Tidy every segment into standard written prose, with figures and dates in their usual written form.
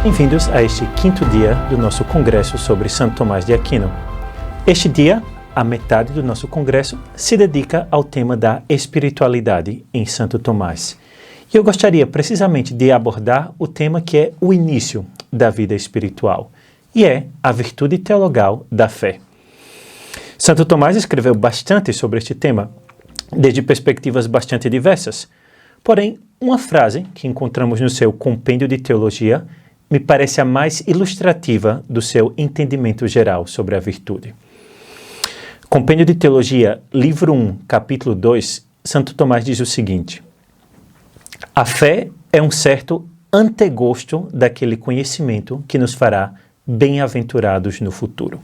Bem-vindos a este quinto dia do nosso congresso sobre Santo Tomás de Aquino. Este dia, a metade do nosso congresso se dedica ao tema da espiritualidade em Santo Tomás. E eu gostaria precisamente de abordar o tema que é o início da vida espiritual, e é a virtude teologal da fé. Santo Tomás escreveu bastante sobre este tema, desde perspectivas bastante diversas. Porém, uma frase que encontramos no seu Compêndio de Teologia me parece a mais ilustrativa do seu entendimento geral sobre a virtude. Compêndio de Teologia, livro 1, capítulo 2, Santo Tomás diz o seguinte: a fé é um certo antegosto daquele conhecimento que nos fará bem-aventurados no futuro.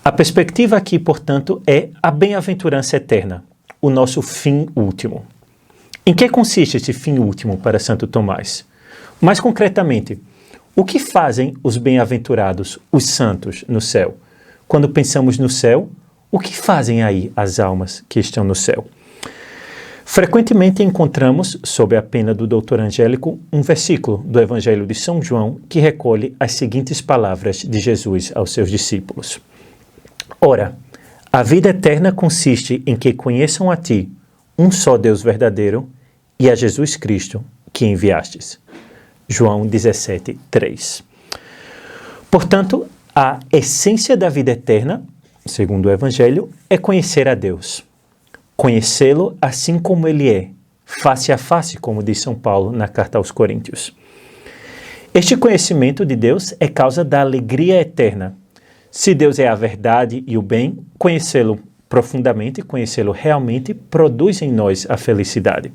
A perspectiva aqui, portanto, é a bem-aventurança eterna, o nosso fim último. Em que consiste este fim último para Santo Tomás? Mais concretamente, o que fazem os bem-aventurados, os santos, no céu? Quando pensamos no céu, o que fazem aí as almas que estão no céu? Frequentemente encontramos, sob a pena do doutor Angélico, um versículo do Evangelho de São João que recolhe as seguintes palavras de Jesus aos seus discípulos. Ora, a vida eterna consiste em que conheçam a ti, um só Deus verdadeiro, e a Jesus Cristo, que enviastes. João 17, 3. Portanto, a essência da vida eterna, segundo o Evangelho, é conhecer a Deus. Conhecê-lo assim como ele é, face a face, como diz São Paulo na carta aos Coríntios. Este conhecimento de Deus é causa da alegria eterna. Se Deus é a verdade e o bem, conhecê-lo profundamente, conhecê-lo realmente, produz em nós a felicidade.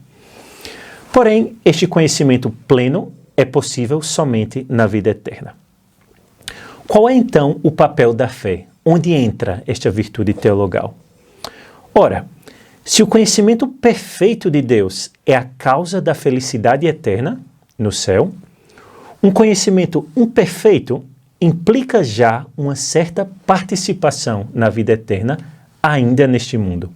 Porém, este conhecimento pleno é possível somente na vida eterna. Qual é então o papel da fé? Onde entra esta virtude teologal? Ora, se o conhecimento perfeito de Deus é a causa da felicidade eterna no céu, um conhecimento imperfeito implica já uma certa participação na vida eterna ainda neste mundo.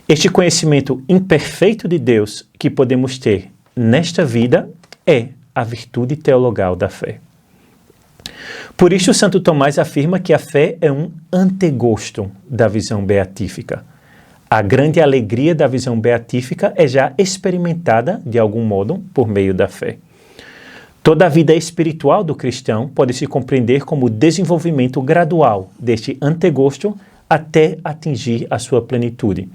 Este conhecimento imperfeito de Deus que podemos ter nesta vida é a virtude teologal da fé. Por isso, Santo Tomás afirma que a fé é um antegosto da visão beatífica. A grande alegria da visão beatífica é já experimentada, de algum modo, por meio da fé. Toda a vida espiritual do cristão pode se compreender como o desenvolvimento gradual deste antegosto até atingir a sua plenitude,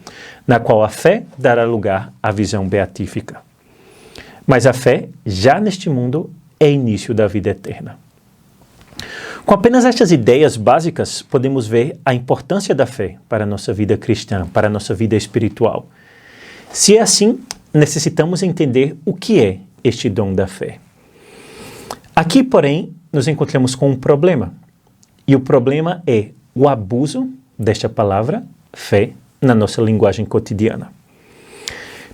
na qual a fé dará lugar à visão beatífica. Mas a fé, já neste mundo, é início da vida eterna. Com apenas estas ideias básicas, podemos ver a importância da fé para a nossa vida cristã, para a nossa vida espiritual. Se é assim, necessitamos entender o que é este dom da fé. Aqui, porém, nos encontramos com um problema. E o problema é o abuso desta palavra, fé, na nossa linguagem cotidiana.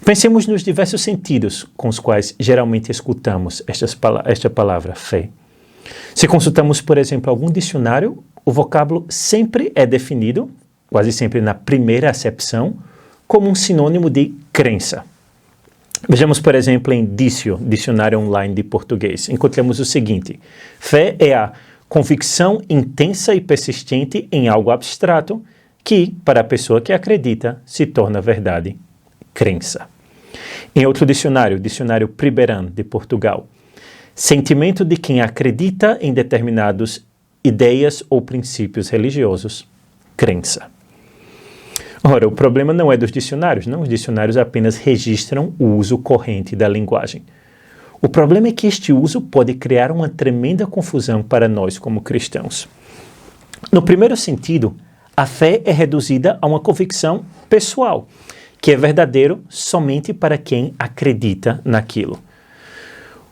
Pensemos nos diversos sentidos com os quais geralmente escutamos esta palavra, fé. Se consultamos, por exemplo, algum dicionário, o vocábulo sempre é definido, quase sempre na primeira acepção, como um sinônimo de crença. Vejamos, por exemplo, em Dicio, Dicionário Online de Português. Encontramos o seguinte: fé é a convicção intensa e persistente em algo abstrato que, para a pessoa que acredita, se torna verdade. Crença. Em outro dicionário, Dicionário Priberan, de Portugal, sentimento de quem acredita em determinadas ideias ou princípios religiosos. Crença. Ora, o problema não é dos dicionários, não. Os dicionários apenas registram o uso corrente da linguagem. O problema é que este uso pode criar uma tremenda confusão para nós como cristãos. No primeiro sentido, a fé é reduzida a uma convicção pessoal, que é verdadeiro somente para quem acredita naquilo.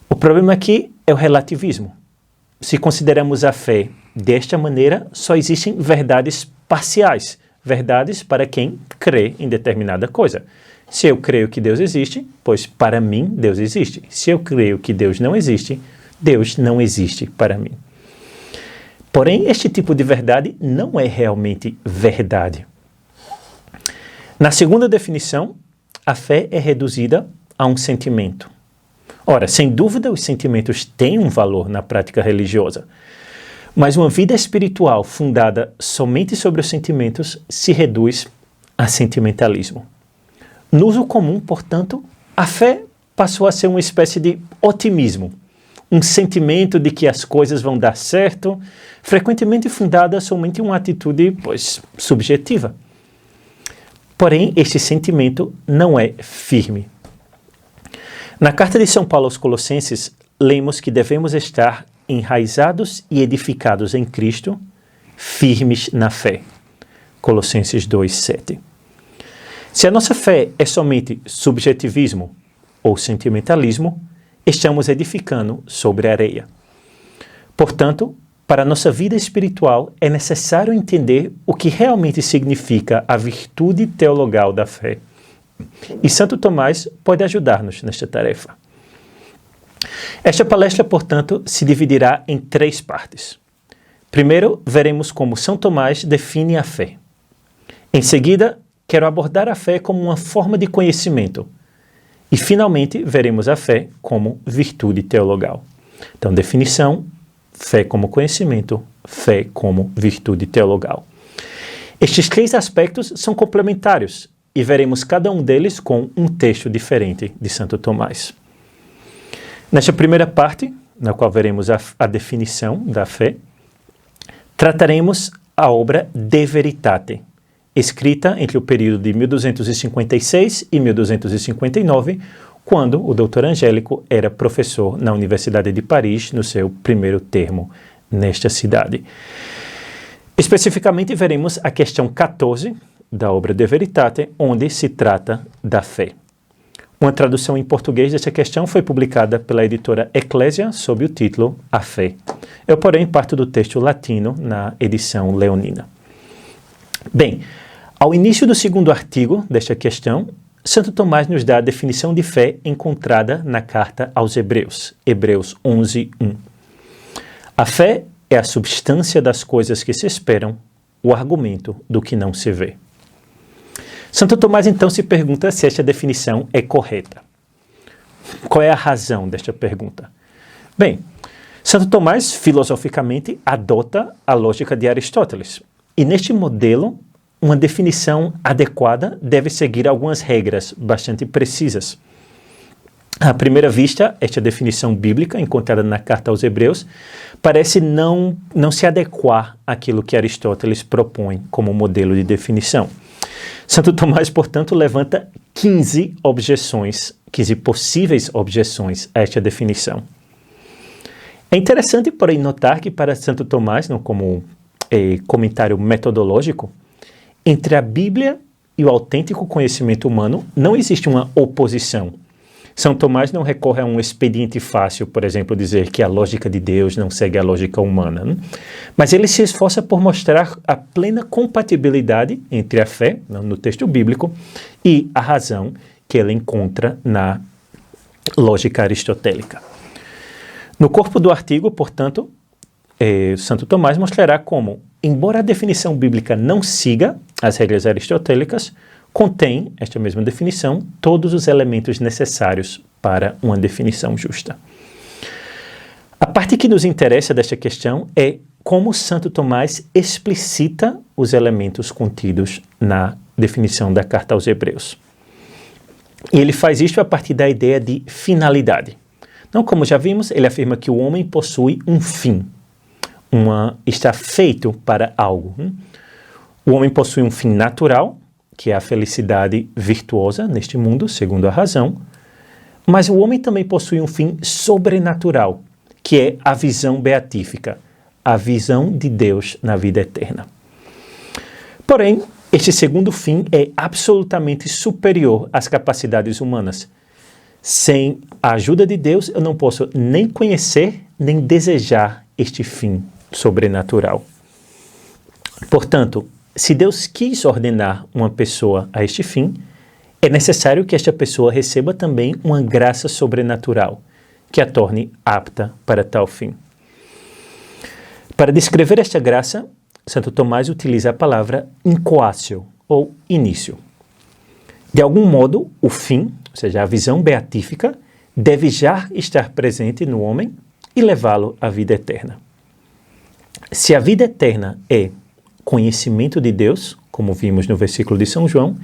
O problema aqui é o relativismo. Se consideramos a fé desta maneira, só existem verdades parciais, verdades para quem crê em determinada coisa. Se eu creio que Deus existe, pois para mim Deus existe. Se eu creio que Deus não existe para mim. Porém, este tipo de verdade não é realmente verdade. Na segunda definição, a fé é reduzida a um sentimento. Ora, sem dúvida, os sentimentos têm um valor na prática religiosa, mas uma vida espiritual fundada somente sobre os sentimentos se reduz a sentimentalismo. No uso comum, portanto, a fé passou a ser uma espécie de otimismo, um sentimento de que as coisas vão dar certo, frequentemente fundada somente em uma atitude, subjetiva. Porém, este sentimento não é firme. Na carta de São Paulo aos Colossenses, lemos que devemos estar enraizados e edificados em Cristo, firmes na fé. Colossenses 2:7. Se a nossa fé é somente subjetivismo ou sentimentalismo, estamos edificando sobre a areia. Portanto, para a nossa vida espiritual é necessário entender o que realmente significa a virtude teologal da fé. E Santo Tomás pode ajudar-nos nesta tarefa. Esta palestra, portanto, se dividirá em 3 partes. Primeiro, veremos como São Tomás define a fé. Em seguida, quero abordar a fé como uma forma de conhecimento. E, finalmente, veremos a fé como virtude teologal. Então, definição, fé como conhecimento, fé como virtude teologal. Estes 3 aspectos são complementares e veremos cada um deles com um texto diferente de Santo Tomás. Nesta primeira parte, na qual veremos a definição da fé, trataremos a obra De Veritate, escrita entre o período de 1256 e 1259, quando o doutor Angélico era professor na Universidade de Paris, no seu primeiro termo nesta cidade. Especificamente, veremos a questão 14 da obra De Veritate, onde se trata da fé. Uma tradução em português dessa questão foi publicada pela editora Eclésia sob o título A Fé. Eu, porém, parto do texto latino na edição leonina. Bem, ao início do segundo artigo desta questão, Santo Tomás nos dá a definição de fé encontrada na carta aos Hebreus, Hebreus 11:1. A fé é a substância das coisas que se esperam, o argumento do que não se vê. Santo Tomás, então, se pergunta se esta definição é correta. Qual é a razão desta pergunta? Bem, Santo Tomás, filosoficamente, adota a lógica de Aristóteles. E neste modelo, uma definição adequada deve seguir algumas regras bastante precisas. À primeira vista, esta definição bíblica, encontrada na carta aos Hebreus, parece não se adequar àquilo que Aristóteles propõe como modelo de definição. Santo Tomás, portanto, levanta 15 possíveis objeções a esta definição. É interessante, porém, notar que para Santo Tomás, não como comentário metodológico, entre a Bíblia e o autêntico conhecimento humano não existe uma oposição. São Tomás não recorre a um expediente fácil, por exemplo, dizer que a lógica de Deus não segue a lógica humana, mas ele se esforça por mostrar a plena compatibilidade entre a fé, no texto bíblico, e a razão que ele encontra na lógica aristotélica. No corpo do artigo, portanto, Santo Tomás mostrará como, embora a definição bíblica não siga as regras aristotélicas, contém, esta mesma definição, todos os elementos necessários para uma definição justa. A parte que nos interessa desta questão é como Santo Tomás explicita os elementos contidos na definição da carta aos Hebreus. E ele faz isto a partir da ideia de finalidade. Então, como já vimos, ele afirma que o homem possui um fim, está feito para algo. O homem possui um fim natural, que é a felicidade virtuosa neste mundo, segundo a razão, mas o homem também possui um fim sobrenatural, que é a visão beatífica, a visão de Deus na vida eterna. Porém, este segundo fim é absolutamente superior às capacidades humanas. Sem a ajuda de Deus, eu não posso nem conhecer, nem desejar este fim sobrenatural. Portanto, se Deus quis ordenar uma pessoa a este fim, é necessário que esta pessoa receba também uma graça sobrenatural, que a torne apta para tal fim. Para descrever esta graça, Santo Tomás utiliza a palavra incoatio, ou início. De algum modo, o fim, ou seja, a visão beatífica, deve já estar presente no homem e levá-lo à vida eterna. Se a vida eterna é conhecimento de Deus, como vimos no versículo de São João,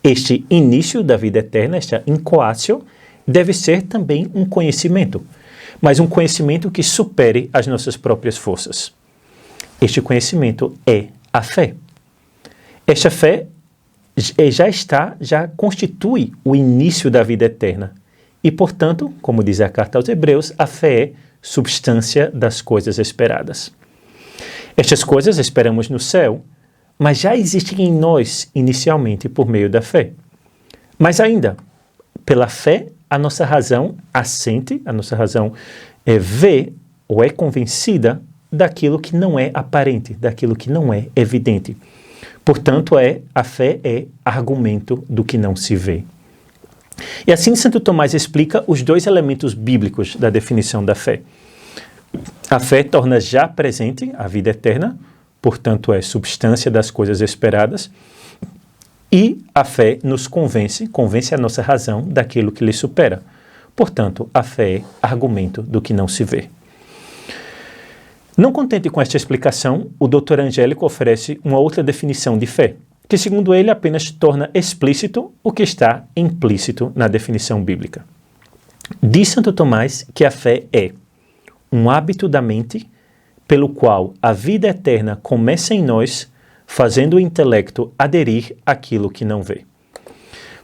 este início da vida eterna, esta incoatio, deve ser também um conhecimento, mas um conhecimento que supere as nossas próprias forças. Este conhecimento é a fé. Esta fé já constitui o início da vida eterna. E, portanto, como diz a carta aos Hebreus, a fé é substância das coisas esperadas. Estas coisas esperamos no céu, mas já existem em nós inicialmente por meio da fé. Mas ainda, pela fé, a nossa razão assente, a nossa razão vê ou é convencida daquilo que não é aparente, daquilo que não é evidente. Portanto, a fé é argumento do que não se vê. E assim Santo Tomás explica os dois elementos bíblicos da definição da fé. A fé torna já presente a vida eterna, portanto é substância das coisas esperadas, e a fé nos convence a nossa razão daquilo que lhe supera. Portanto, a fé é argumento do que não se vê. Não contente com esta explicação, o Dr. Angélico oferece uma outra definição de fé, que segundo ele apenas torna explícito o que está implícito na definição bíblica. Diz Santo Tomás que a fé é um hábito da mente pelo qual a vida eterna começa em nós, fazendo o intelecto aderir àquilo que não vê.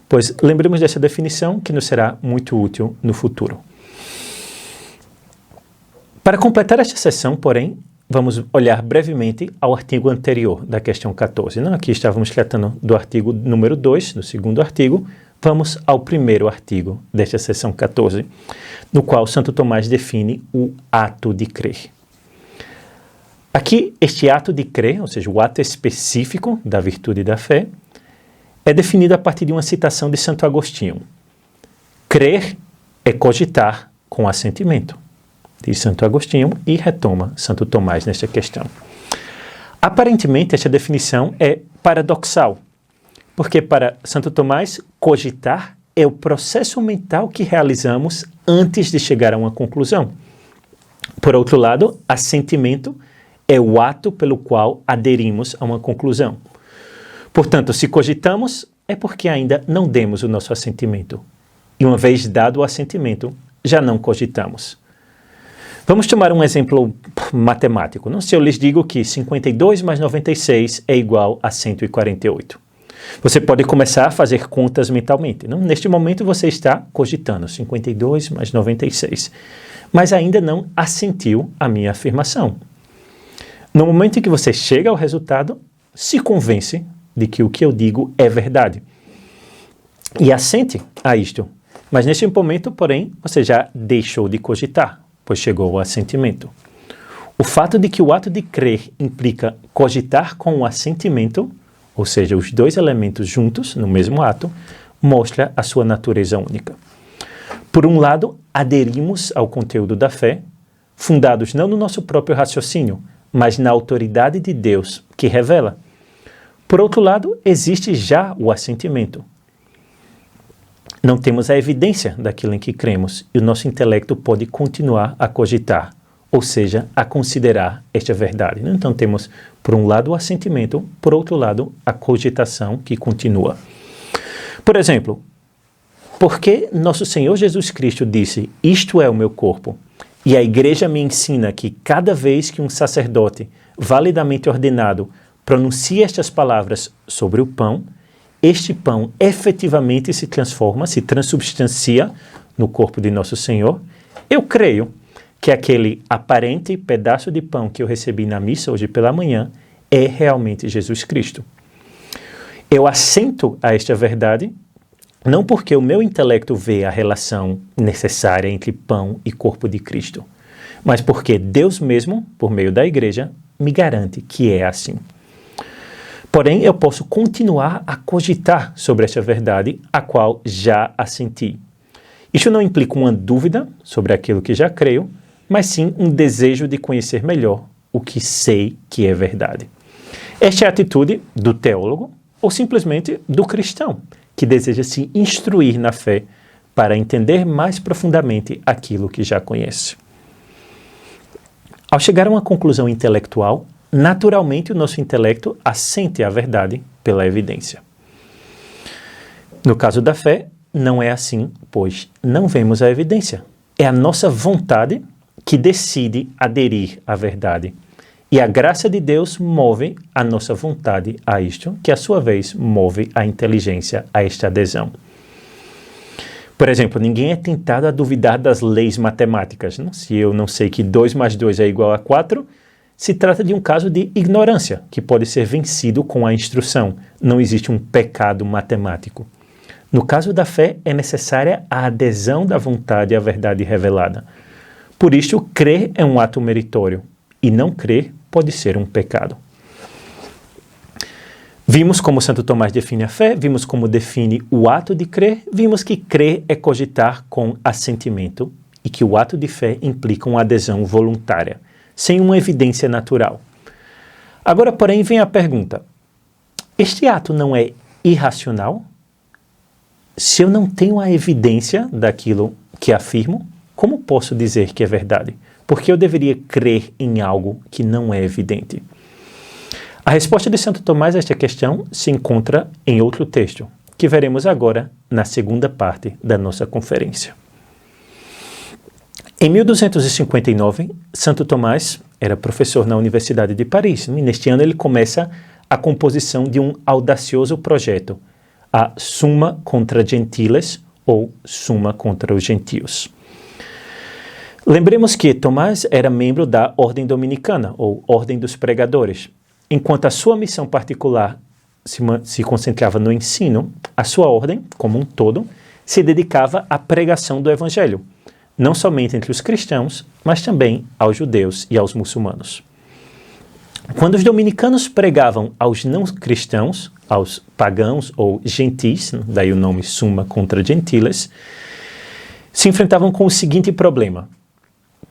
Pois lembremos dessa definição que nos será muito útil no futuro. Para completar esta sessão, porém, vamos olhar brevemente ao artigo anterior da questão 14. Não, aqui estávamos tratando do artigo número 2, do segundo artigo. Vamos ao primeiro artigo desta sessão 14, no qual Santo Tomás define o ato de crer. Aqui, este ato de crer, ou seja, o ato específico da virtude da fé, é definido a partir de uma citação de Santo Agostinho. Crer é cogitar com assentimento, diz Santo Agostinho, e retoma Santo Tomás nesta questão. Aparentemente, esta definição é paradoxal, porque para Santo Tomás, cogitar é o processo mental que realizamos antes de chegar a uma conclusão. Por outro lado, assentimento é o ato pelo qual aderimos a uma conclusão. Portanto, se cogitamos, é porque ainda não demos o nosso assentimento. E uma vez dado o assentimento, já não cogitamos. Vamos tomar um exemplo matemático. Não? Se eu lhes digo que 52 mais 96 é igual a 148. Você pode começar a fazer contas mentalmente. Não? Neste momento você está cogitando 52 mais 96, mas ainda não assentiu a minha afirmação. No momento em que você chega ao resultado, se convence de que o que eu digo é verdade e assente a isto. Mas neste momento, porém, você já deixou de cogitar, pois chegou ao assentimento. O fato de que o ato de crer implica cogitar com o assentimento, ou seja, os dois elementos juntos no mesmo ato, mostra a sua natureza única. Por um lado, aderimos ao conteúdo da fé, fundados não no nosso próprio raciocínio, mas na autoridade de Deus, que revela. Por outro lado, existe já o assentimento. Não temos a evidência daquilo em que cremos e o nosso intelecto pode continuar a cogitar, ou seja, a considerar esta verdade. Então temos, por um lado, o assentimento, por outro lado, a cogitação que continua. Por exemplo, porque nosso Senhor Jesus Cristo disse, isto é o meu corpo, e a igreja me ensina que cada vez que um sacerdote validamente ordenado pronuncia estas palavras sobre o pão, este pão efetivamente se transforma, se transubstancia no corpo de nosso Senhor, eu creio que aquele aparente pedaço de pão que eu recebi na missa hoje pela manhã é realmente Jesus Cristo. Eu assento a esta verdade, não porque o meu intelecto vê a relação necessária entre pão e corpo de Cristo, mas porque Deus mesmo, por meio da igreja, me garante que é assim. Porém, eu posso continuar a cogitar sobre esta verdade, a qual já assenti. Isto não implica uma dúvida sobre aquilo que já creio, mas sim um desejo de conhecer melhor o que sei que é verdade. Esta é a atitude do teólogo ou simplesmente do cristão, que deseja se instruir na fé para entender mais profundamente aquilo que já conhece. Ao chegar a uma conclusão intelectual, naturalmente o nosso intelecto assente a verdade pela evidência. No caso da fé, não é assim, pois não vemos a evidência. É a nossa vontade que decide aderir à verdade. E a graça de Deus move a nossa vontade a isto, que a sua vez move a inteligência a esta adesão. Por exemplo, ninguém é tentado a duvidar das leis matemáticas. Não? Se eu não sei que 2 mais 2 é igual a 4, se trata de um caso de ignorância, que pode ser vencido com a instrução. Não existe um pecado matemático. No caso da fé, é necessária a adesão da vontade à verdade revelada. Por isto, crer é um ato meritório, e não crer pode ser um pecado. Vimos como Santo Tomás define a fé, vimos como define o ato de crer, vimos que crer é cogitar com assentimento e que o ato de fé implica uma adesão voluntária, sem uma evidência natural. Agora, porém, vem a pergunta: este ato não é irracional? Se eu não tenho a evidência daquilo que afirmo, como posso dizer que é verdade? Porque eu deveria crer em algo que não é evidente. A resposta de Santo Tomás a esta questão se encontra em outro texto, que veremos agora na segunda parte da nossa conferência. Em 1259, Santo Tomás era professor na Universidade de Paris, e neste ano ele começa a composição de um audacioso projeto, a Summa contra Gentiles, ou Summa contra os Gentios. Lembremos que Tomás era membro da Ordem Dominicana, ou Ordem dos Pregadores. Enquanto a sua missão particular se concentrava no ensino, a sua ordem, como um todo, se dedicava à pregação do Evangelho, não somente entre os cristãos, mas também aos judeus e aos muçulmanos. Quando os dominicanos pregavam aos não cristãos, aos pagãos ou gentis, daí o nome Summa contra Gentiles, se enfrentavam com o seguinte problema: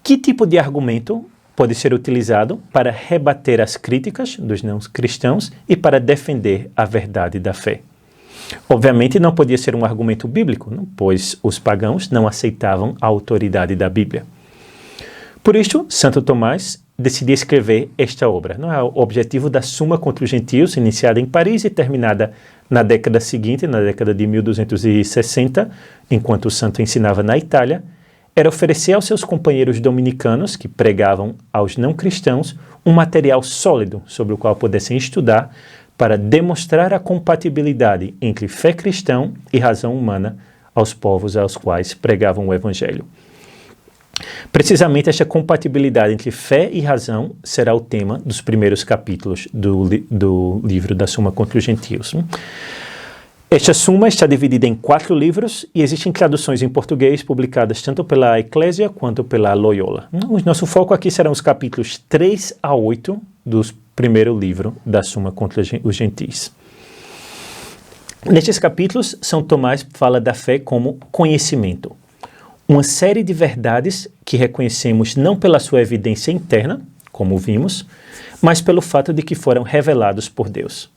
que tipo de argumento pode ser utilizado para rebater as críticas dos não cristãos e para defender a verdade da fé? Obviamente não podia ser um argumento bíblico, não? Pois os pagãos não aceitavam a autoridade da Bíblia. Por isso, Santo Tomás decidiu escrever esta obra. Não é o objetivo da Summa contra os Gentios, iniciada em Paris e terminada na década seguinte, na década de 1260, enquanto o santo ensinava na Itália, era oferecer aos seus companheiros dominicanos, que pregavam aos não cristãos, um material sólido sobre o qual pudessem estudar para demonstrar a compatibilidade entre fé cristã e razão humana aos povos aos quais pregavam o Evangelho. Precisamente esta compatibilidade entre fé e razão será o tema dos primeiros capítulos do livro da Summa contra os Gentios. Esta Summa está dividida em 4 livros e existem traduções em português publicadas tanto pela Eclésia quanto pela Loyola. O nosso foco aqui serão os capítulos 3 a 8 do primeiro livro da Summa contra os Gentis. Nestes capítulos, São Tomás fala da fé como conhecimento. Uma série de verdades que reconhecemos não pela sua evidência interna, como vimos, mas pelo fato de que foram revelados por Deus.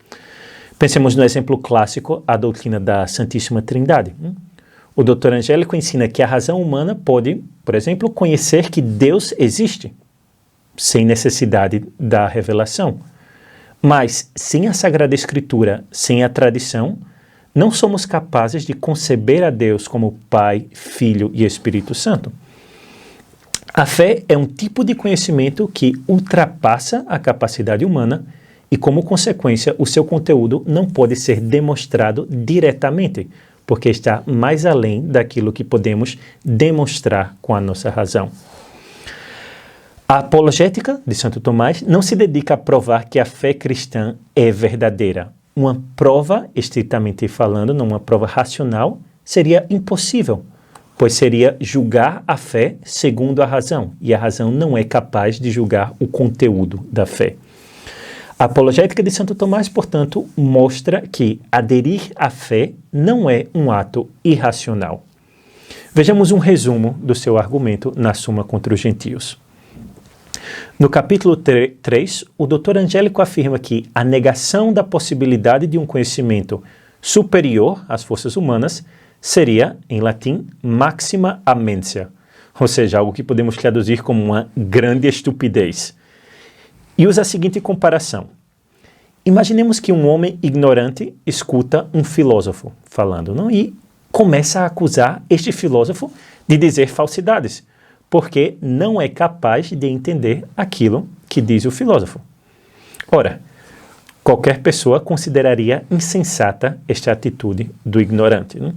Pensemos no exemplo clássico, a doutrina da Santíssima Trindade. O Dr. Angélico ensina que a razão humana pode, por exemplo, conhecer que Deus existe, sem necessidade da revelação. Mas, sem a Sagrada Escritura, sem a tradição, não somos capazes de conceber a Deus como Pai, Filho e Espírito Santo. A fé é um tipo de conhecimento que ultrapassa a capacidade humana e, como consequência, o seu conteúdo não pode ser demonstrado diretamente, porque está mais além daquilo que podemos demonstrar com a nossa razão. A apologética de Santo Tomás não se dedica a provar que a fé cristã é verdadeira. Uma prova, estritamente falando, não uma prova racional, seria impossível, pois seria julgar a fé segundo a razão, e a razão não é capaz de julgar o conteúdo da fé. A apologética de Santo Tomás, portanto, mostra que aderir à fé não é um ato irracional. Vejamos um resumo do seu argumento na Summa contra os Gentios. No capítulo 3, o Dr. Angélico afirma que a negação da possibilidade de um conhecimento superior às forças humanas seria, em latim, maxima amentia, ou seja, algo que podemos traduzir como uma grande estupidez. E usa a seguinte comparação. Imaginemos que um homem ignorante escuta um filósofo falando, não? E começa a acusar este filósofo de dizer falsidades, porque não é capaz de entender aquilo que diz o filósofo. Ora, qualquer pessoa consideraria insensata esta atitude do ignorante, não?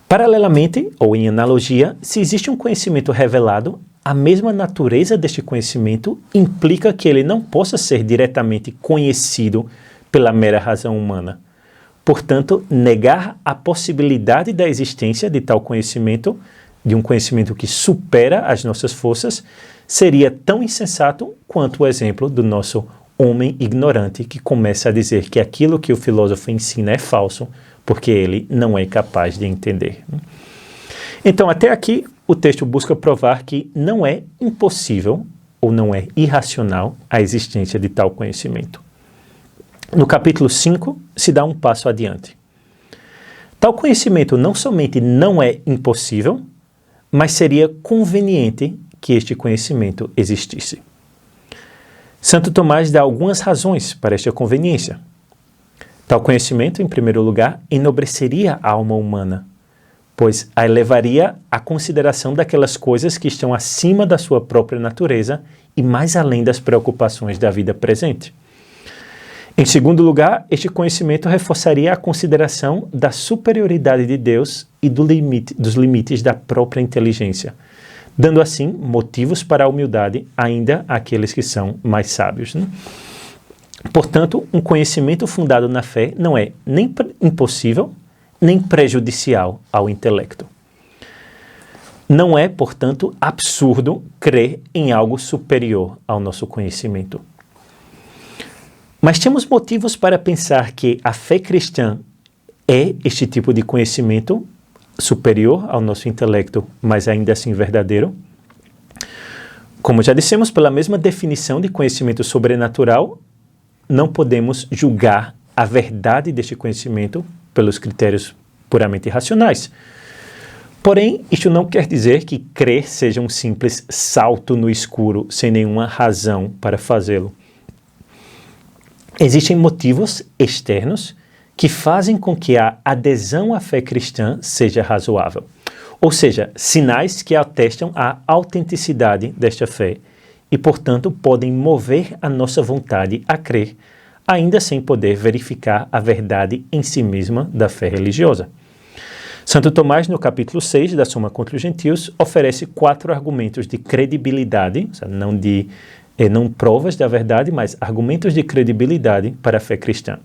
Paralelamente, ou em analogia, se existe um conhecimento revelado, a mesma natureza deste conhecimento implica que ele não possa ser diretamente conhecido pela mera razão humana. Portanto, negar a possibilidade da existência de tal conhecimento, de um conhecimento que supera as nossas forças, seria tão insensato quanto o exemplo do nosso homem ignorante que começa a dizer que aquilo que o filósofo ensina é falso, porque ele não é capaz de entender. Então, até aqui, o texto busca provar que não é impossível ou não é irracional a existência de tal conhecimento. No capítulo 5, se dá um passo adiante. Tal conhecimento não somente não é impossível, mas seria conveniente que este conhecimento existisse. Santo Tomás dá algumas razões para esta conveniência. Tal conhecimento, em primeiro lugar, enobreceria a alma humana, pois a elevaria à consideração daquelas coisas que estão acima da sua própria natureza e mais além das preocupações da vida presente. Em segundo lugar, este conhecimento reforçaria a consideração da superioridade de Deus e dos limites da própria inteligência, dando assim motivos para a humildade ainda àqueles que são mais sábios, né? Portanto, um conhecimento fundado na fé não é nem impossível, nem prejudicial ao intelecto. Não é, portanto, absurdo crer em algo superior ao nosso conhecimento. Mas temos motivos para pensar que a fé cristã é este tipo de conhecimento superior ao nosso intelecto, mas ainda assim verdadeiro? Como já dissemos, pela mesma definição de conhecimento sobrenatural, não podemos julgar a verdade deste conhecimento pelos critérios puramente racionais. Porém, isto não quer dizer que crer seja um simples salto no escuro, sem nenhuma razão para fazê-lo. Existem motivos externos que fazem com que a adesão à fé cristã seja razoável. Ou seja, sinais que atestam a autenticidade desta fé e, portanto, podem mover a nossa vontade a crer, ainda sem poder verificar a verdade em si mesma da fé religiosa. Santo Tomás, no capítulo 6 da Suma contra os Gentios, oferece 4 argumentos de credibilidade, não provas da verdade, mas argumentos de credibilidade para a fé cristã.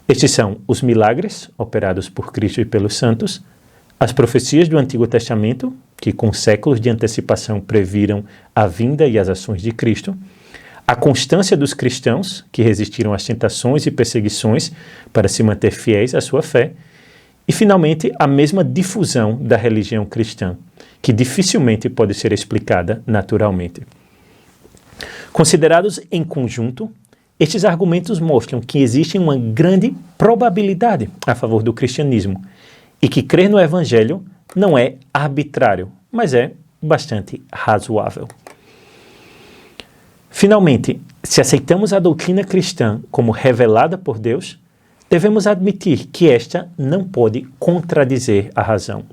Estes são os milagres operados por Cristo e pelos santos, as profecias do Antigo Testamento, que com séculos de antecipação previram a vinda e as ações de Cristo, a constância dos cristãos, que resistiram às tentações e perseguições para se manter fiéis à sua fé, e, finalmente, a mesma difusão da religião cristã, que dificilmente pode ser explicada naturalmente. Considerados em conjunto, estes argumentos mostram que existe uma grande probabilidade a favor do cristianismo e que crer no Evangelho não é arbitrário, mas é bastante razoável. Finalmente, se aceitamos a doutrina cristã como revelada por Deus, devemos admitir que esta não pode contradizer a razão.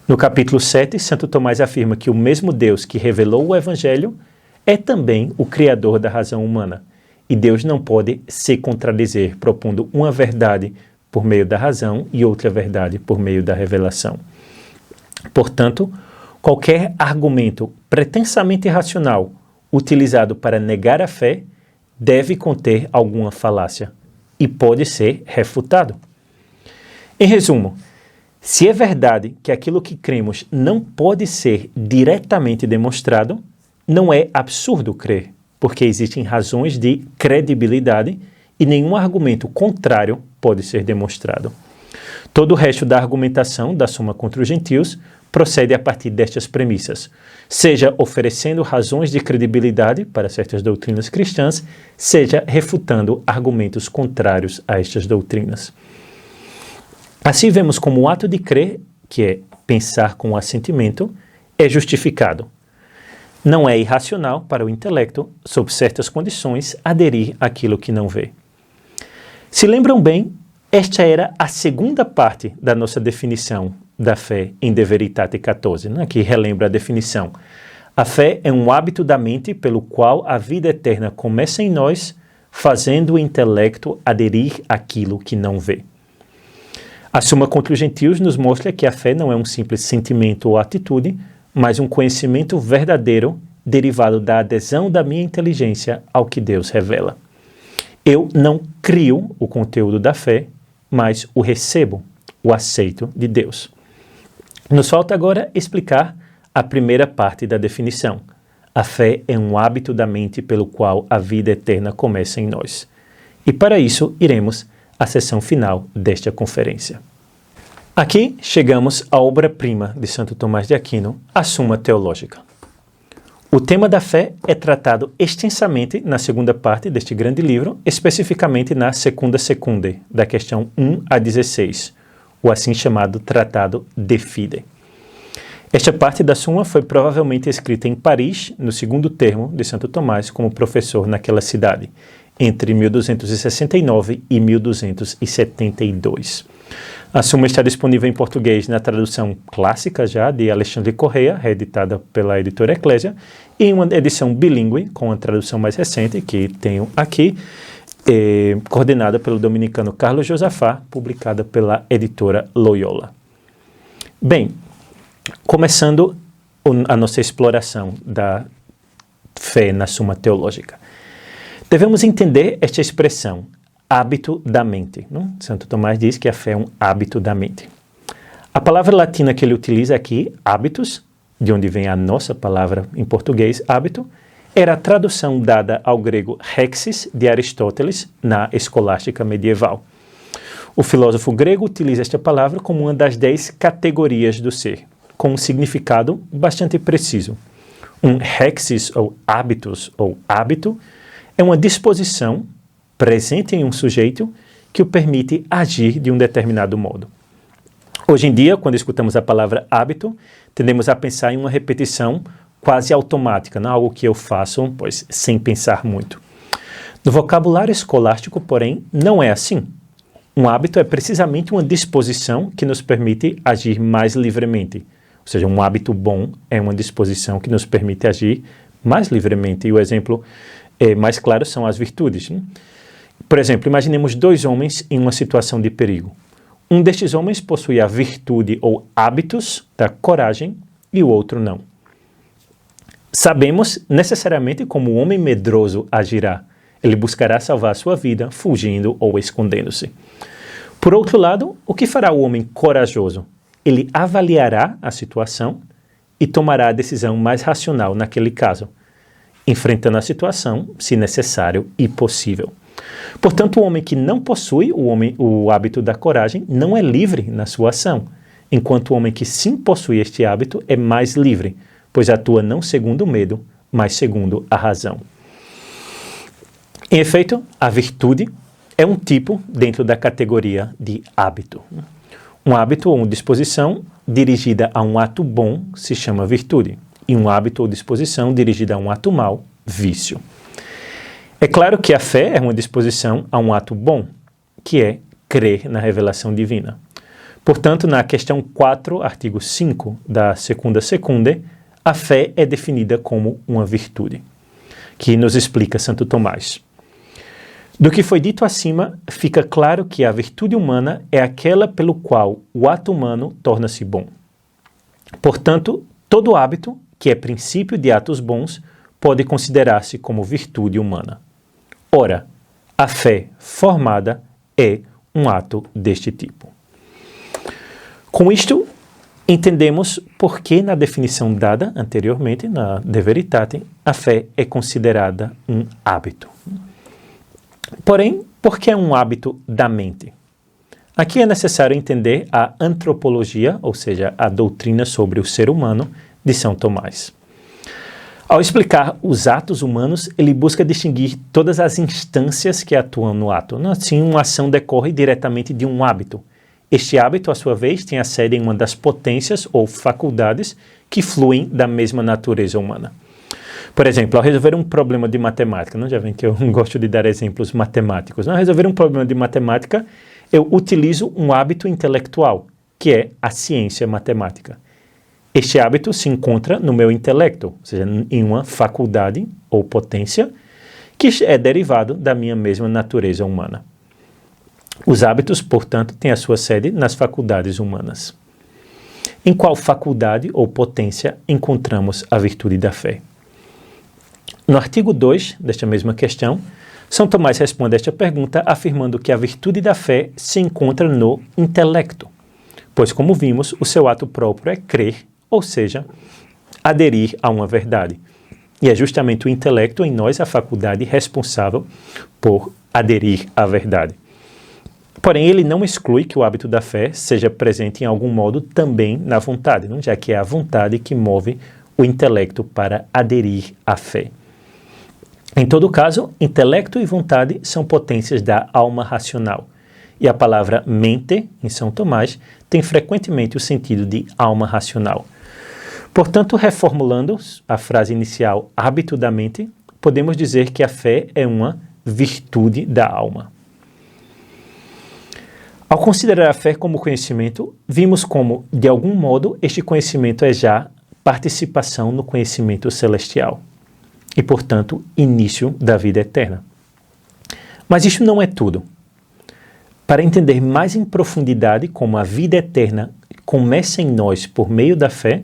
No capítulo 7, Santo Tomás afirma que o mesmo Deus que revelou o Evangelho é também o Criador da razão humana, e Deus não pode se contradizer propondo uma verdade por meio da razão e outra verdade por meio da revelação. Portanto, qualquer argumento pretensamente racional utilizado para negar a fé deve conter alguma falácia e pode ser refutado. Em resumo, se é verdade que aquilo que cremos não pode ser diretamente demonstrado, não é absurdo crer, porque existem razões de credibilidade e nenhum argumento contrário pode ser demonstrado. Todo o resto da argumentação da Suma contra os Gentios procede a partir destas premissas, seja oferecendo razões de credibilidade para certas doutrinas cristãs, seja refutando argumentos contrários a estas doutrinas. Assim vemos como o ato de crer, que é pensar com o assentimento, é justificado. Não é irracional para o intelecto, sob certas condições, aderir àquilo que não vê. Se lembram bem, esta era a segunda parte da nossa definição da fé em De Veritate 14, né? Que relembra a definição. A fé é um hábito da mente pelo qual a vida eterna começa em nós, fazendo o intelecto aderir àquilo que não vê. A Summa contra os Gentios nos mostra que a fé não é um simples sentimento ou atitude, mas um conhecimento verdadeiro derivado da adesão da minha inteligência ao que Deus revela. Eu não crio o conteúdo da fé, mas o recebo, o aceito de Deus. Nos falta agora explicar a primeira parte da definição. A fé é um hábito da mente pelo qual a vida eterna começa em nós. E para isso iremos à sessão final desta conferência. Aqui chegamos à obra-prima de Santo Tomás de Aquino, a Summa Teológica. O tema da fé é tratado extensamente na segunda parte deste grande livro, especificamente na Secunda Secunde, da questão 1 a 16, o assim chamado Tratado de Fide. Esta parte da Summa foi provavelmente escrita em Paris, no segundo termo de Santo Tomás como professor naquela cidade, entre 1269 e 1272. A Summa está disponível em português na tradução clássica já de Alexandre Correia, reeditada pela editora Eclésia, e em uma edição bilíngue, com a tradução mais recente, que tenho aqui, coordenada pelo dominicano Carlos Josafá, publicada pela editora Loyola. Bem, começando a nossa exploração da fé na Summa Teológica, devemos entender esta expressão, hábito da mente. Não? Santo Tomás diz que a fé é um hábito da mente. A palavra latina que ele utiliza aqui, hábitos, de onde vem a nossa palavra em português, hábito, era a tradução dada ao grego rexis de Aristóteles na escolástica medieval. O filósofo grego utiliza esta palavra como uma das 10 categorias do ser, com um significado bastante preciso. Um rexis ou hábitos ou hábito é uma disposição presente em um sujeito que o permite agir de um determinado modo. Hoje em dia, quando escutamos a palavra hábito, tendemos a pensar em uma repetição quase automática, não algo que eu faço, pois, sem pensar muito. No vocabulário escolástico, porém, não é assim. Um hábito é precisamente uma disposição que nos permite agir mais livremente. Ou seja, um hábito bom é uma disposição que nos permite agir mais livremente. E o exemplo mais claro são as virtudes, né? Por exemplo, imaginemos 2 homens em uma situação de perigo. Um destes homens possui a virtude ou hábitos da coragem e o outro não. Sabemos necessariamente como o homem medroso agirá. Ele buscará salvar sua vida, fugindo ou escondendo-se. Por outro lado, o que fará o homem corajoso? Ele avaliará a situação e tomará a decisão mais racional naquele caso, enfrentando a situação, se necessário e possível. Portanto, o homem que não possui o hábito da coragem não é livre na sua ação, enquanto o homem que sim possui este hábito é mais livre, pois atua não segundo o medo, mas segundo a razão. Em efeito, a virtude é um tipo dentro da categoria de hábito. Um hábito ou uma disposição dirigida a um ato bom se chama virtude, e um hábito ou disposição dirigida a um ato mau, vício. É claro que a fé é uma disposição a um ato bom, que é crer na revelação divina. Portanto, na questão 4, artigo 5 da Secunda Secunde, a fé é definida como uma virtude, que nos explica Santo Tomás. Do que foi dito acima, fica claro que a virtude humana é aquela pelo qual o ato humano torna-se bom. Portanto, todo hábito, que é princípio de atos bons, pode considerar-se como virtude humana. Ora, a fé formada é um ato deste tipo. Com isto, entendemos por que na definição dada anteriormente, na De Veritate, a fé é considerada um hábito. Porém, por que é um hábito da mente? Aqui é necessário entender a antropologia, ou seja, a doutrina sobre o ser humano de São Tomás. Ao explicar os atos humanos, ele busca distinguir todas as instâncias que atuam no ato. Assim, uma ação decorre diretamente de um hábito. Este hábito, à sua vez, tem a sede em uma das potências ou faculdades que fluem da mesma natureza humana. Por exemplo, ao resolver um problema de matemática, já vem que eu gosto de dar exemplos matemáticos. Ao resolver um problema de matemática, eu utilizo um hábito intelectual, que é a ciência matemática. Este hábito se encontra no meu intelecto, ou seja, em uma faculdade ou potência, que é derivado da minha mesma natureza humana. Os hábitos, portanto, têm a sua sede nas faculdades humanas. Em qual faculdade ou potência encontramos a virtude da fé? No artigo 2 desta mesma questão, São Tomás responde a esta pergunta afirmando que a virtude da fé se encontra no intelecto, pois, como vimos, o seu ato próprio é crer, ou seja, aderir a uma verdade. E é justamente o intelecto em nós a faculdade responsável por aderir à verdade. Porém, ele não exclui que o hábito da fé seja presente em algum modo também na vontade, já que é a vontade que move o intelecto para aderir à fé. Em todo caso, intelecto e vontade são potências da alma racional. E a palavra mente, em São Tomás, tem frequentemente o sentido de alma racional. Portanto, reformulando a frase inicial hábito da mente, podemos dizer que a fé é uma virtude da alma. Ao considerar a fé como conhecimento, vimos como, de algum modo, este conhecimento é já participação no conhecimento celestial e, portanto, início da vida eterna. Mas isso não é tudo. Para entender mais em profundidade como a vida eterna começa em nós por meio da fé,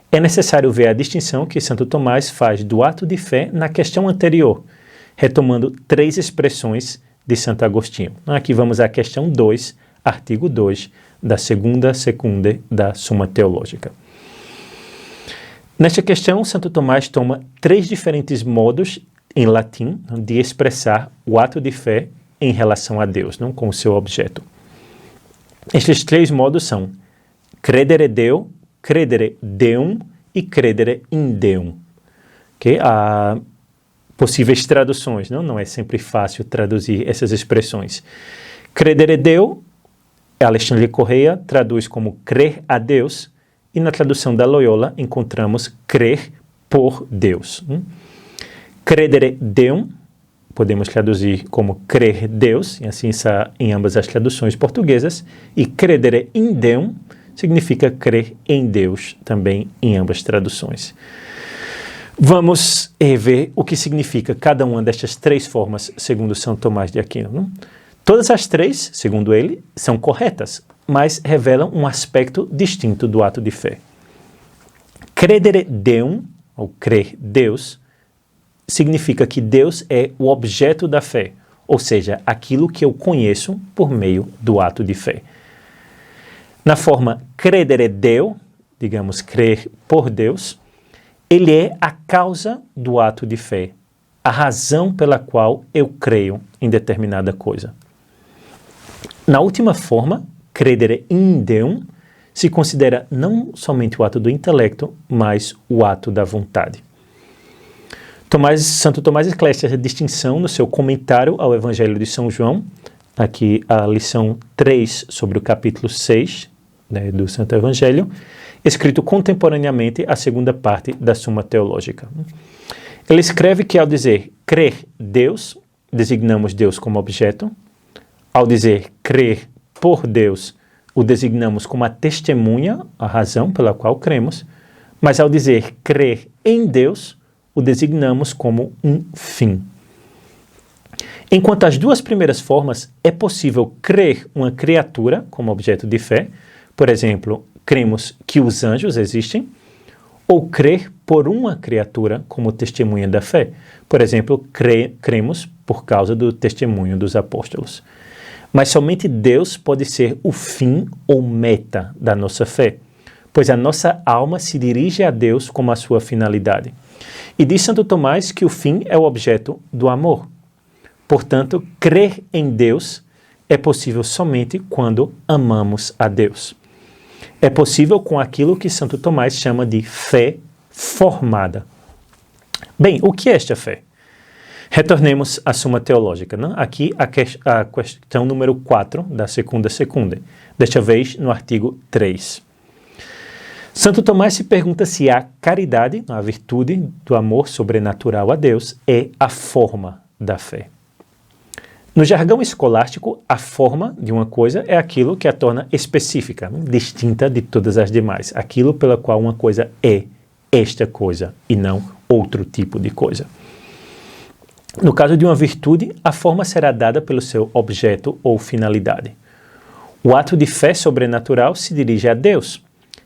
é necessário ver a distinção que Santo Tomás faz do ato de fé na questão anterior, retomando 3 expressões de Santo Agostinho. Aqui vamos à questão 2, artigo 2, da segunda secunde da Summa Teológica. Nesta questão, Santo Tomás toma 3 diferentes modos em latim de expressar o ato de fé em relação a Deus, com o seu objeto. Estes 3 modos são credere Deo, credere Deum e credere in Deum. Okay? Há possíveis traduções, não é sempre fácil traduzir essas expressões. Credere Deo, Alexandre Correia traduz como crer a Deus, e na tradução da Loyola encontramos crer por Deus. Credere Deum, podemos traduzir como crer Deus, e assim está em ambas as traduções portuguesas, e credere in Deum significa crer em Deus, também em ambas traduções. Vamos ver o que significa cada uma destas 3 formas, segundo São Tomás de Aquino. Todas as 3, segundo ele, são corretas, mas revelam um aspecto distinto do ato de fé. Credere Deum, ou crer Deus, significa que Deus é o objeto da fé, ou seja, aquilo que eu conheço por meio do ato de fé. Na forma credere Deo, digamos, crer por Deus, ele é a causa do ato de fé, a razão pela qual eu creio em determinada coisa. Na última forma, credere in Deum, se considera não somente o ato do intelecto, mas o ato da vontade. Santo Tomás esclarece essa distinção no seu comentário ao Evangelho de São João, aqui a lição 3 sobre o capítulo 6 do Santo Evangelho, escrito contemporaneamente à segunda parte da Summa Teológica. Ele escreve que ao dizer crer Deus, designamos Deus como objeto. Ao dizer crer por Deus, o designamos como a testemunha, a razão pela qual cremos. Mas ao dizer crer em Deus, o designamos como um fim. Enquanto as 2 primeiras formas, é possível crer uma criatura como objeto de fé. Por exemplo, cremos que os anjos existem, ou crer por uma criatura como testemunha da fé. Por exemplo, cremos por causa do testemunho dos apóstolos. Mas somente Deus pode ser o fim ou meta da nossa fé, pois a nossa alma se dirige a Deus como a sua finalidade. E diz Santo Tomás que o fim é o objeto do amor. Portanto, crer em Deus é possível somente quando amamos a Deus. É possível com aquilo que Santo Tomás chama de fé formada. Bem, o que é esta fé? Retornemos à Suma Teológica. Não? Aqui a questão número 4 da segunda secunda, desta vez no artigo 3. Santo Tomás se pergunta se a caridade, a virtude do amor sobrenatural a Deus, é a forma da fé. No jargão escolástico, a forma de uma coisa é aquilo que a torna específica, distinta de todas as demais, aquilo pela qual uma coisa é esta coisa e não outro tipo de coisa. No caso de uma virtude, a forma será dada pelo seu objeto ou finalidade. O ato de fé sobrenatural se dirige a Deus,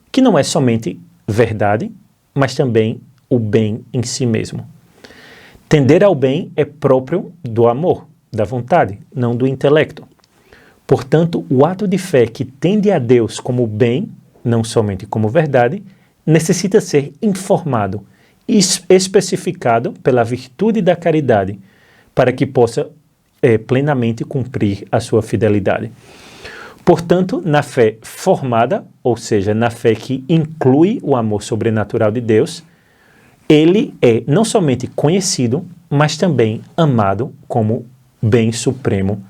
que não é somente verdade, mas também o bem em si mesmo. Tender ao bem é próprio do amor, da vontade, não do intelecto. Portanto, o ato de fé que tende a Deus como bem, não somente como verdade, necessita ser informado e especificado pela virtude da caridade, para que possa plenamente cumprir a sua fidelidade. Portanto, na fé formada, ou seja, na fé que inclui o amor sobrenatural de Deus, ele é não somente conhecido, mas também amado como bem supremo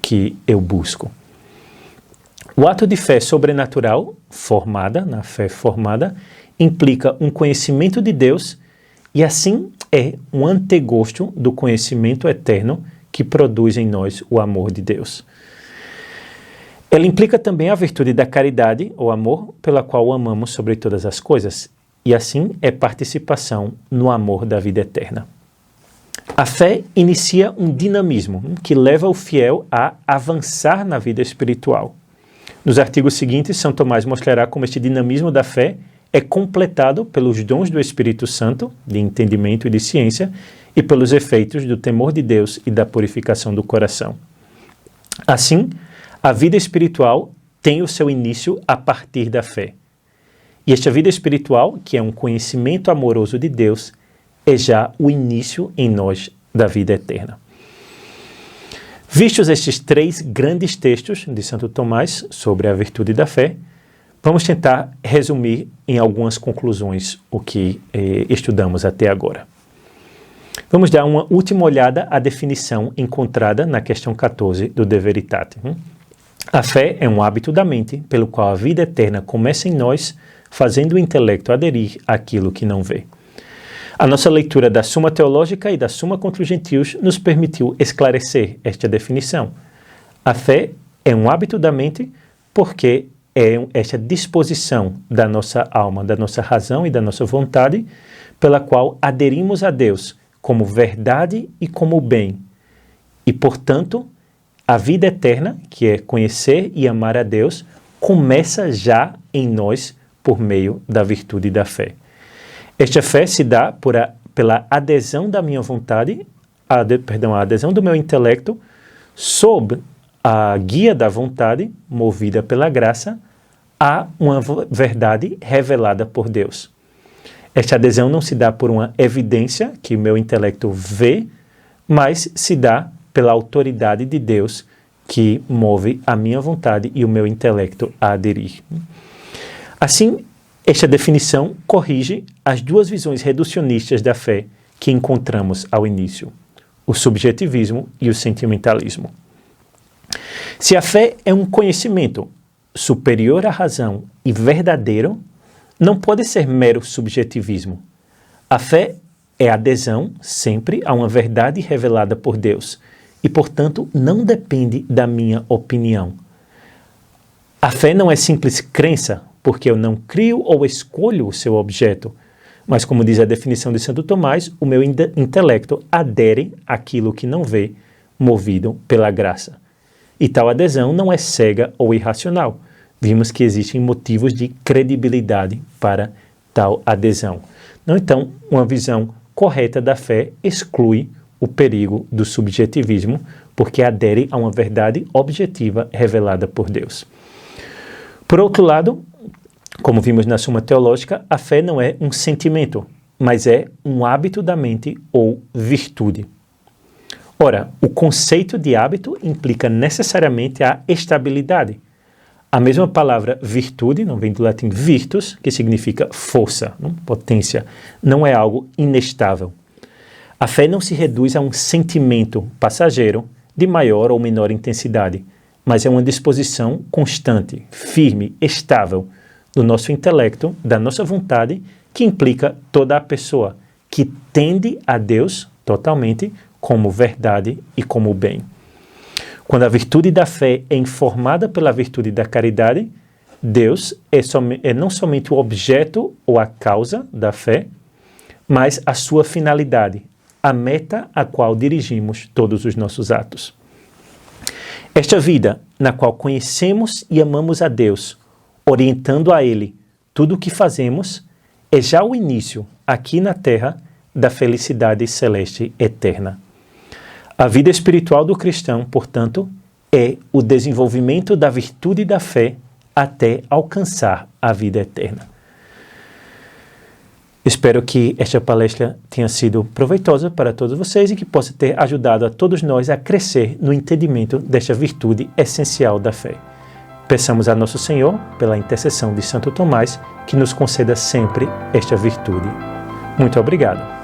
que eu busco. O ato de fé sobrenatural, formada, na fé formada, implica um conhecimento de Deus e assim é um antegosto do conhecimento eterno que produz em nós o amor de Deus. Ela implica também a virtude da caridade, ou amor, pela qual o amamos sobre todas as coisas, e assim é participação no amor da vida eterna. A fé inicia um dinamismo que leva o fiel a avançar na vida espiritual. Nos artigos seguintes, São Tomás mostrará como este dinamismo da fé é completado pelos dons do Espírito Santo, de entendimento e de ciência, e pelos efeitos do temor de Deus e da purificação do coração. Assim, a vida espiritual tem o seu início a partir da fé. E esta vida espiritual, que é um conhecimento amoroso de Deus, é já o início em nós da vida eterna. Vistos estes 3 grandes textos de Santo Tomás sobre a virtude da fé, vamos tentar resumir em algumas conclusões o que estudamos até agora. Vamos dar uma última olhada à definição encontrada na questão 14 do De Veritate. A fé é um hábito da mente pelo qual a vida eterna começa em nós, fazendo o intelecto aderir àquilo que não vê. A nossa leitura da Suma Teológica e da Summa contra os Gentios nos permitiu esclarecer esta definição. A fé é um hábito da mente porque é esta disposição da nossa alma, da nossa razão e da nossa vontade, pela qual aderimos a Deus como verdade e como bem. E, portanto, a vida eterna, que é conhecer e amar a Deus, começa já em nós por meio da virtude da fé. Esta fé se dá pela adesão da minha vontade, a adesão do meu intelecto, sob a guia da vontade, movida pela graça, a uma verdade revelada por Deus. Esta adesão não se dá por uma evidência que o meu intelecto vê, mas se dá pela autoridade de Deus que move a minha vontade e o meu intelecto a aderir. Assim, esta definição corrige as 2 visões reducionistas da fé que encontramos ao início, o subjetivismo e o sentimentalismo. Se a fé é um conhecimento superior à razão e verdadeiro, não pode ser mero subjetivismo. A fé é adesão sempre a uma verdade revelada por Deus e, portanto, não depende da minha opinião. A fé não é simples crença, porque eu não crio ou escolho o seu objeto, mas, como diz a definição de Santo Tomás, o meu intelecto adere àquilo que não vê, movido pela graça. E tal adesão não é cega ou irracional. Vimos que existem motivos de credibilidade para tal adesão. Então, uma visão correta da fé exclui o perigo do subjetivismo, porque adere a uma verdade objetiva revelada por Deus. Por outro lado, como vimos na Suma Teológica, a fé não é um sentimento, mas é um hábito da mente ou virtude. Ora, o conceito de hábito implica necessariamente a estabilidade. A mesma palavra virtude, não vem do latim virtus, que significa força, potência, não é algo inestável. A fé não se reduz a um sentimento passageiro de maior ou menor intensidade, mas é uma disposição constante, firme, estável do nosso intelecto, da nossa vontade, que implica toda a pessoa, que tende a Deus totalmente como verdade e como bem. Quando a virtude da fé é informada pela virtude da caridade, Deus é não somente o objeto ou a causa da fé, mas a sua finalidade, a meta a qual dirigimos todos os nossos atos. Esta vida, na qual conhecemos e amamos a Deus, orientando a Ele tudo o que fazemos, é já o início, aqui na Terra, da felicidade celeste eterna. A vida espiritual do cristão, portanto, é o desenvolvimento da virtude da fé até alcançar a vida eterna. Espero que esta palestra tenha sido proveitosa para todos vocês e que possa ter ajudado a todos nós a crescer no entendimento desta virtude essencial da fé. Peçamos a Nosso Senhor, pela intercessão de Santo Tomás, que nos conceda sempre esta virtude. Muito obrigado.